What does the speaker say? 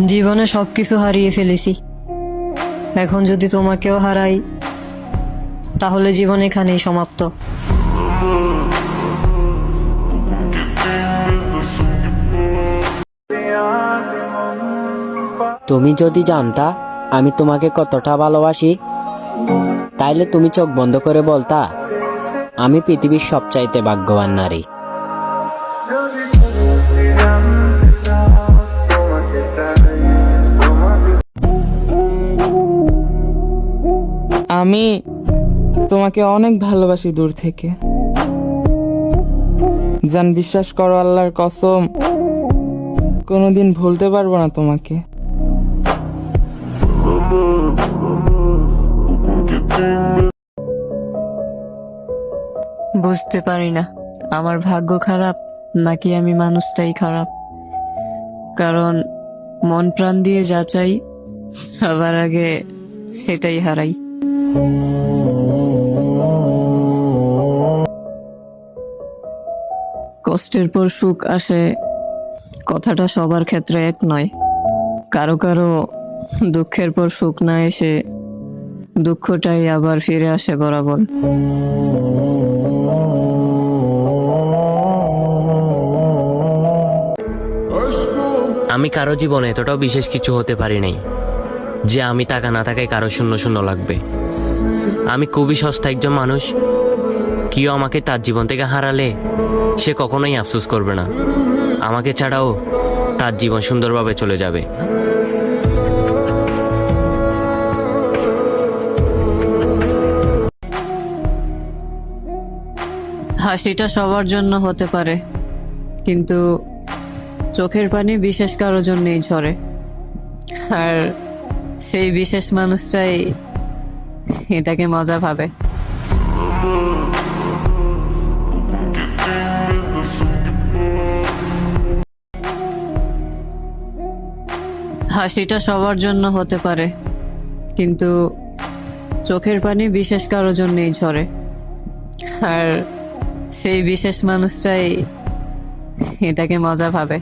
জীবনে সবকিছু হারিয়ে ফেলেছি, এখন যদি তোমাকেও হারাই তাহলে জীবন এখানেই সমাপ্ত। তুমি যদি জানতা আমি তোমাকে কতটা ভালোবাসি, তাইলে তুমি চোখ বন্ধ করে বলতা আমি পৃথিবীর সবচাইতে ভাগ্যবান নারী। আমি তোমাকে অনেক ভালোবাসি দূর থেকে। জান, বিশ্বাস করো, আল্লাহর কসম কোনোদিন ভুলতে পারবো না তোমাকে। বুঝতে পারি না আমার ভাগ্য খারাপ নাকি আমি মানুষটাই খারাপ, কারণ মন প্রাণ দিয়ে যা চাই সবার আগে সেটাই হারাই। কষ্টের পর সুখ আসে কথাটা সবার ক্ষেত্রে এক নয়। কারো কারো দুঃখের পর সুখ না এসে দুঃখটাই আবার ফিরে আসে বরাবর। আমি কারো জীবনে এতটাও বিশেষ কিছু হতে পারি নাই যে আমি টাকা না থাকায় কারো শূন্য শূন্য লাগবে। আমি খুবই সস্তা একজন মানুষ, কেউ আমাকে তার জীবন থেকে হারালে সে কখনোই আফসোস করবে না, আমাকে ছাড়াও তার জীবন সুন্দরভাবে চলে যাবে। হাসিটা সবার জন্য হতে পারে, কিন্তু চোখের পানি বিশেষ কারোর জন্যই ঝরে, আর সেই বিশেষ মানুষটাই এটাকে মজা ভাবে। হাসিটা সবার জন্য হতে পারে, কিন্তু চোখের পানি বিশেষ কারোর জন্যই ঝরে, আর সেই বিশেষ মানুষটাই এটাকে মজা ভাবে।